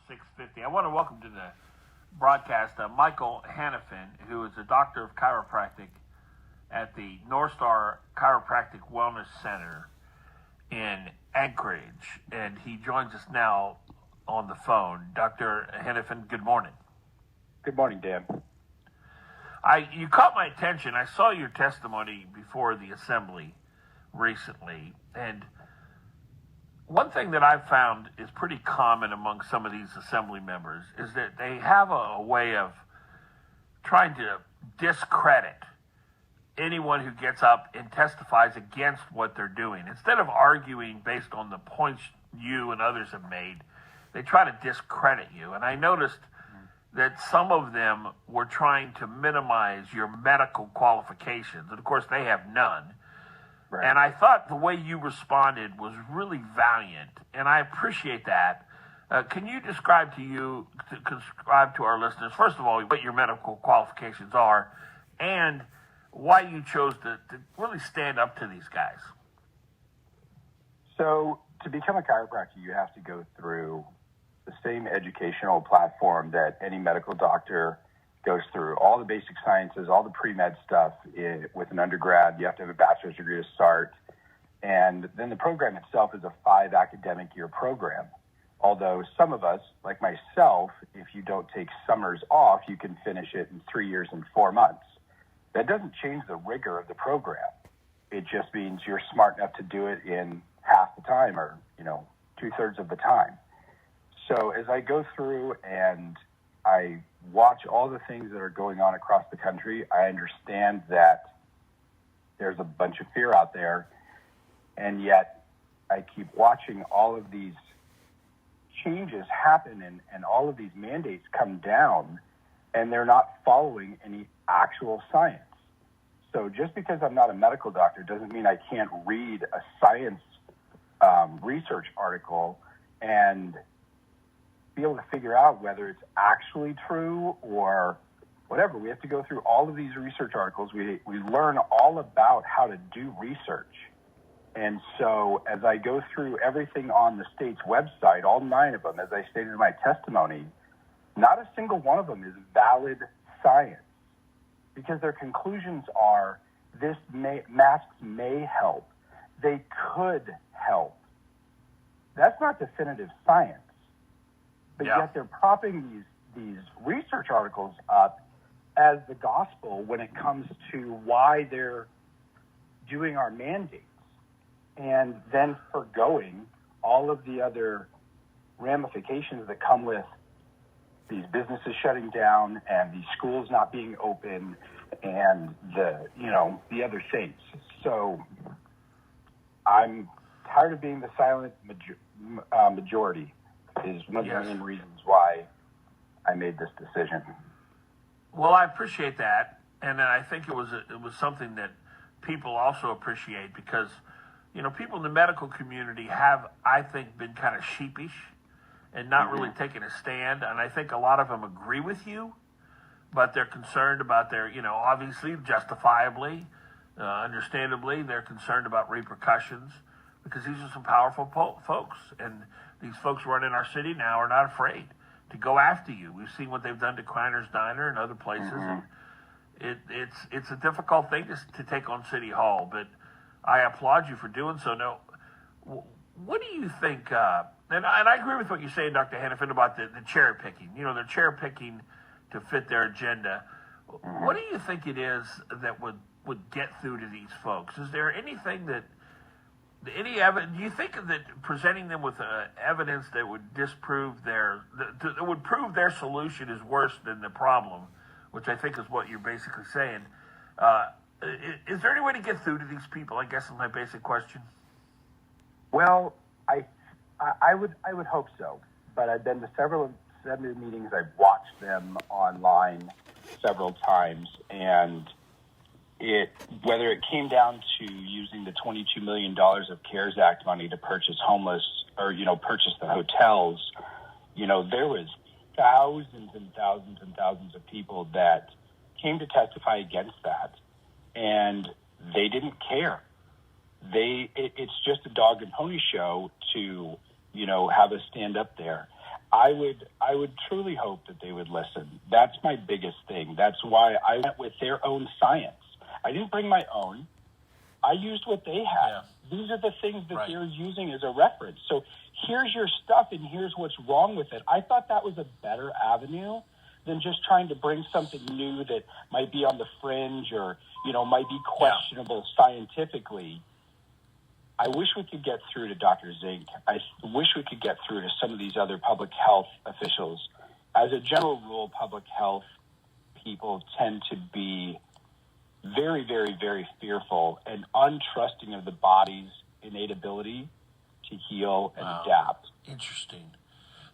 650. I want to welcome to the broadcast Michael Hanifen, who is a doctor of chiropractic at the North Star Chiropractic Wellness Center in Anchorage, and he joins us now on the phone. Dr. Hanifen, good morning. Good morning, Dan. You caught my attention. I saw your testimony before the assembly recently, and one thing that I've found is pretty common among some of these assembly members is that they have a way of trying to discredit anyone who gets up and testifies against what they're doing. Instead of arguing based on the points you and others have made, they try to discredit you. And I noticed that some of them were trying to minimize your medical qualifications. And of course, they have none. Right. And I thought the way you responded was really valiant, and I appreciate that. Can you describe to our listeners, first of all, what your medical qualifications are and why you chose to really stand up to these guys? So to become a chiropractor, you have to go through the same educational platform that any medical doctor goes through. All the basic sciences, all the pre-med stuff with an undergrad. You have to have a bachelor's degree to start. And then the program itself is a 5 academic year program. Although some of us, like myself, if you don't take summers off, you can finish it in 3 years and 4 months. That doesn't change the rigor of the program. It just means you're smart enough to do it in half the time or, 2/3 of the time. So as I go through and I watch all the things that are going on across the country, I understand that there's a bunch of fear out there, and yet I keep watching all of these changes happen and all of these mandates come down, and they're not following any actual science. So just because I'm not a medical doctor doesn't mean I can't read a science research article and be able to figure out whether it's actually true or whatever. We have to go through all of these research articles. We learn all about how to do research. And so as I go through everything on the state's website, all 9 of them, as I stated in my testimony, not a single one of them is valid science because their conclusions are masks may help. They could help. That's not definitive science. But yet they're propping these research articles up as the gospel when it comes to why they're doing our mandates, and then forgoing all of the other ramifications that come with these businesses shutting down and these schools not being open and the other things. So I'm tired of being the silent majority. Is one of the main reasons why I made this decision. Well, I appreciate that, and I think it was something that people also appreciate because, people in the medical community have, I think, been kind of sheepish and not really taking a stand, and I think a lot of them agree with you, but they're concerned about their, obviously, justifiably, understandably, they're concerned about repercussions because these are some powerful folks, and these folks running our city now are not afraid to go after you. We've seen what they've done to Kleiner's Diner and other places. And it's a difficult thing to take on City Hall, but I applaud you for doing so. Now, what do you think? And I agree with what you say, Dr. Hanifen, about the cherry picking. They're cherry picking to fit their agenda. What do you think it is that would get through to these folks? Is there anything that any evidence? Do you think that presenting them with evidence that would disprove that would prove their solution is worse than the problem, which I think is what you're basically saying? Is there any way to get through to these people? I guess is my basic question. Well, I would hope so, but I've been to several meetings. I've watched them online several times, and whether it came down to using the $22 million of CARES Act money to purchase purchase the hotels, there was thousands and thousands and thousands of people that came to testify against that, and they didn't care. It's just a dog and pony show to, have us stand up there. I would truly hope that they would listen. That's my biggest thing. That's why I went with their own science. I didn't bring my own. I used what they had. Yeah. These are the things that Right. they're using as a reference. So here's your stuff and here's what's wrong with it. I thought that was a better avenue than just trying to bring something new that might be on the fringe or, might be questionable scientifically. I wish we could get through to Dr. Zink. I wish we could get through to some of these other public health officials. As a general rule, public health people tend to be very, very, very fearful and untrusting of the body's innate ability to heal and adapt. Interesting.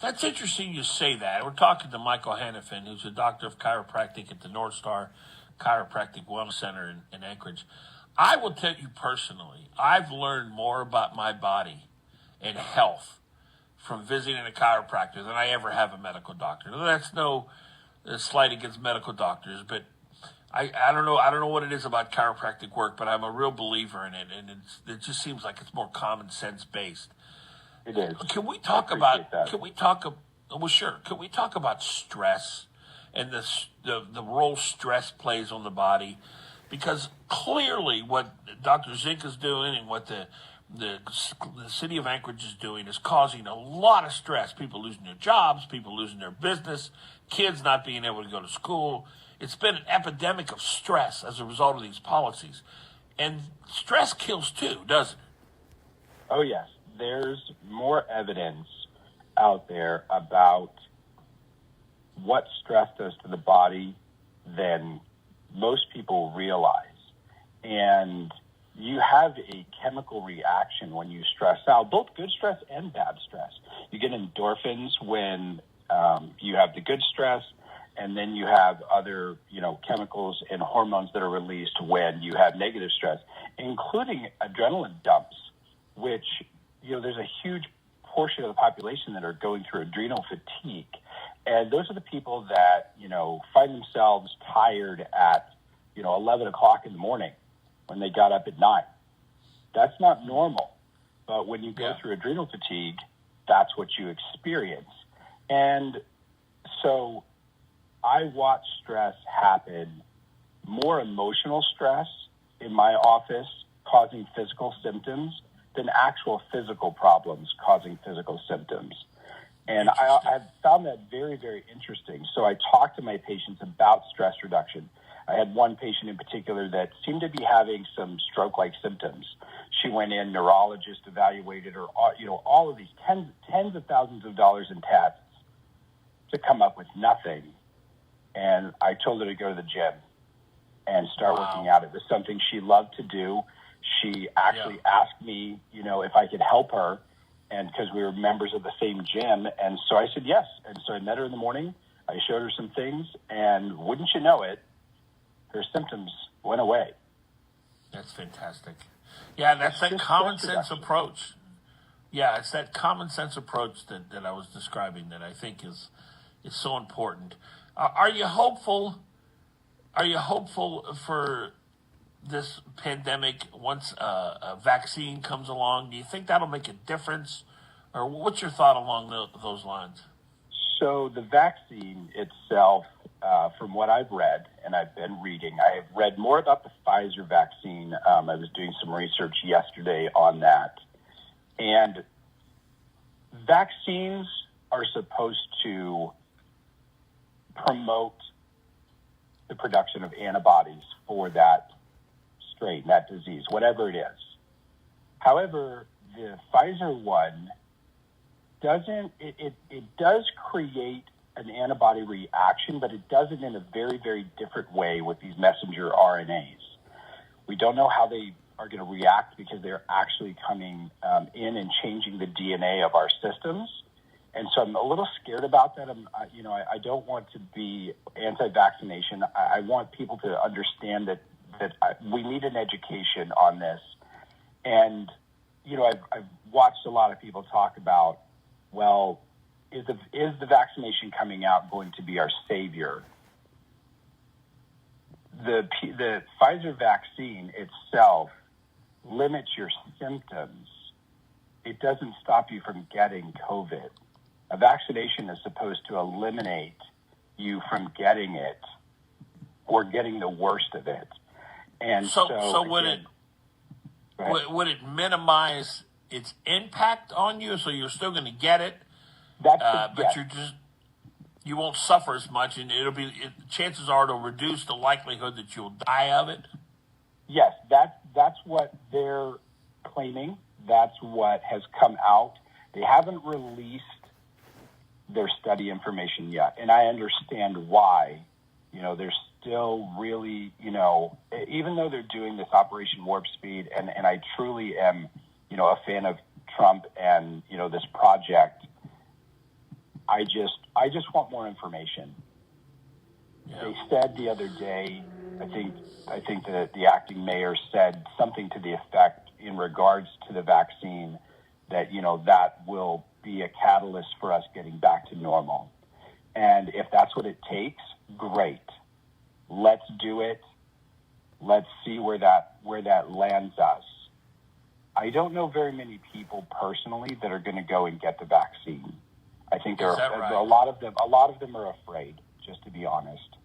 That's interesting you say that. We're talking to Michael Hanifen, who's a doctor of chiropractic at the North Star Chiropractic Wellness Center in Anchorage. I will tell you personally, I've learned more about my body and health from visiting a chiropractor than I ever have a medical doctor. Now, that's no slight against medical doctors, but I don't know. I don't know what it is about chiropractic work, but I'm a real believer in it, and it just seems like it's more common sense based. It is. Can we talk about? Can we talk? Well, sure. Can we talk about stress and the role stress plays on the body? Because clearly, what Dr. Zink is doing and what the city of Anchorage is doing is causing a lot of stress. People losing their jobs, people losing their business, kids not being able to go to school. It's been an epidemic of stress as a result of these policies. And stress kills too, doesn't it? Oh, yes. There's more evidence out there about what stress does to the body than most people realize. And you have a chemical reaction when you stress out, both good stress and bad stress. You get endorphins when you have the good stress, and then you have other, chemicals and hormones that are released when you have negative stress, including adrenaline dumps, which, there's a huge portion of the population that are going through adrenal fatigue. And those are the people that, find themselves tired at, 11 o'clock in the morning when they got up at 9. That's not normal. But when you go through adrenal fatigue, that's what you experience. And so I watch stress happen, more emotional stress in my office causing physical symptoms than actual physical problems causing physical symptoms. And I've found that very, very interesting. So I talk to my patients about stress reduction. I had one patient in particular that seemed to be having some stroke-like symptoms. She went in, neurologist evaluated her, all of these tens of thousands of dollars in tests to come up with nothing. And I told her to go to the gym and start working out. It was something she loved to do. She actually asked me, if I could help her, and because we were members of the same gym. And so I said yes. And so I met her in the morning. I showed her some things, and wouldn't you know it, her symptoms went away. That's fantastic. Yeah, that's that common sense approach. Yeah, it's that common sense approach that I was describing that I think is so important. Are you hopeful? Are you hopeful for this pandemic once a vaccine comes along? Do you think that'll make a difference, or what's your thought along those lines? So the vaccine itself, from what I've read, and I've been reading, I have read more about the Pfizer vaccine. I was doing some research yesterday on that. And vaccines are supposed to promote the production of antibodies for that strain, that disease, whatever it is. However, the Pfizer one doesn't, it does create an antibody reaction, but it does it in a very, very different way with these messenger RNAs. We don't know how they are going to react because they're actually coming in and changing the DNA of our systems. And so I'm a little scared about that. I don't want to be anti-vaccination. I want people to understand that we need an education on this. And, I've watched a lot of people talk about, well, is the vaccination coming out going to be our savior? The Pfizer vaccine itself limits your symptoms. It doesn't stop you from getting COVID. A vaccination is supposed to eliminate you from getting it or getting the worst of it. And so would it minimize its impact on you? So you're still going to get it, but you won't suffer as much, and chances are it'll reduce the likelihood that you'll die of it. Yes, that's what they're claiming. That's what has come out. They haven't released their study information yet, and I understand why. They're still really, even though they're doing this Operation Warp Speed, and I truly am, a fan of Trump and, this project, I just want more information. Yeah. They said the other day, I think that the acting mayor said something to the effect in regards to the vaccine that, that will be a catalyst for us getting back to normal. And if that's what it takes, great. Let's do it. Let's see where that lands us. I don't know very many people personally that are going to go and get the vaccine. I think there are right? a lot of them are afraid, just to be honest.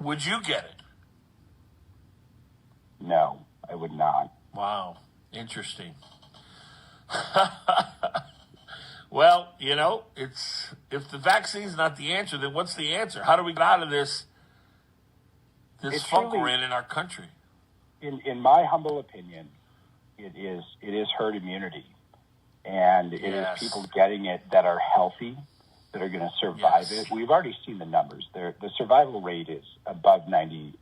Would you get it? No, I would not. Wow. Interesting. Well, if the vaccine's not the answer, then what's the answer? How do we get out of this funk we're in our country? In my humble opinion, it is herd immunity. And it is people getting it that are healthy, that are going to survive it. We've already seen the numbers. The survival rate is above 98%.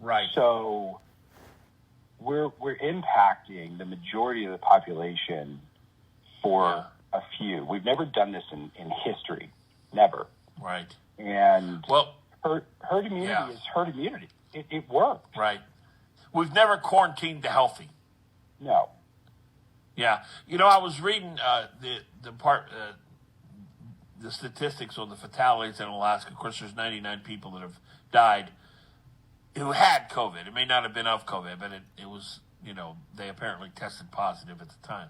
Right. So we're impacting the majority of the population for a few. We've never done this in history. Never. Right. And herd immunity is herd immunity. It works. Right. We've never quarantined the healthy. No. Yeah. I was reading the statistics on the fatalities in Alaska. Of course, there's 99 people that have died who had COVID. It may not have been of COVID, but it was, they apparently tested positive at the time.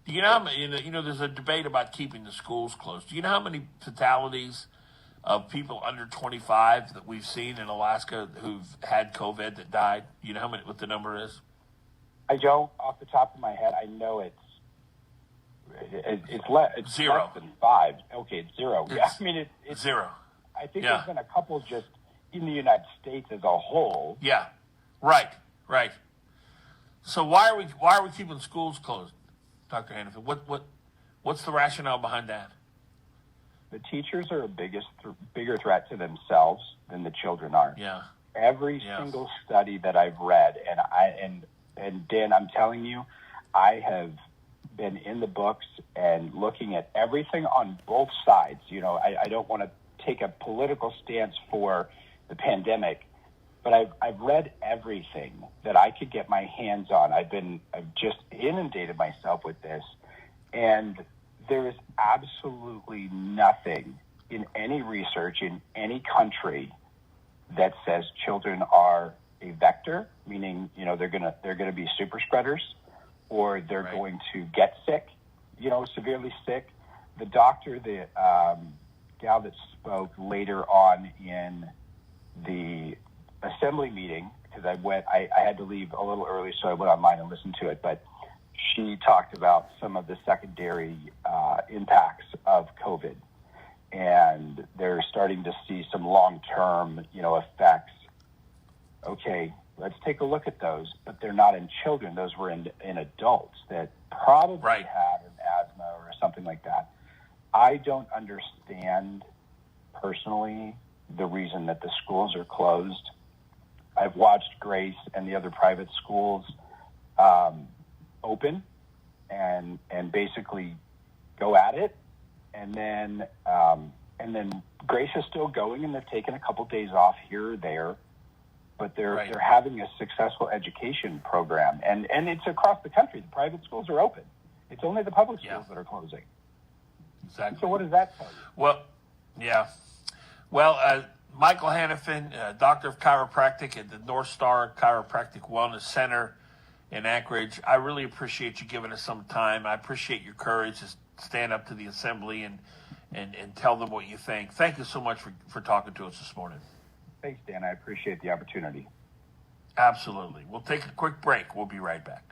Do you know how many, there's a debate about keeping the schools closed. Do you know how many fatalities of people under 25 that we've seen in Alaska who've had COVID that died? Do you know what the number is? I don't, off the top of my head. I know it's zero. Less than 5. Okay, it's 0. It's 0. I think there's been a couple just in the United States as a whole. Yeah, right. So why are we keeping schools closed, Dr. Hanifen? What's the rationale behind that? The teachers are a bigger threat to themselves than the children are. Yeah. Every single study that I've read, and Dan, I'm telling you, I have been in the books and looking at everything on both sides. I don't want to take a political stance for the pandemic, but I've read everything that I could get my hands on. I've just inundated myself with this, and there is absolutely nothing in any research in any country that says children are a vector, meaning they're gonna be super spreaders, or they're going to get sick, severely sick. The doctor, the gal that spoke later on in the assembly meeting, because I had to leave a little early, so I went online and listened to it, but she talked about some of the secondary impacts of COVID, and they're starting to see some long-term, effects. Okay, let's take a look at those, but they're not in children. Those were in adults that probably had an asthma or something like that. I don't understand personally the reason that the schools are closed. I've watched Grace and the other private schools open and basically go at it, and then Grace is still going, and they've taken a couple days off here or there, but they're having a successful education program, and it's across the country. The private schools are open. It's only the public schools that are closing. Exactly. So what does that tell you? Well, yeah. Well, Michael Hanifen, Doctor of Chiropractic at the North Star Chiropractic Wellness Center in Anchorage. I really appreciate you giving us some time. I appreciate your courage stand up to the assembly and tell them what you think. Thank you so much for talking to us this morning. Thanks, Dan. I appreciate the opportunity. Absolutely. We'll take a quick break. We'll be right back.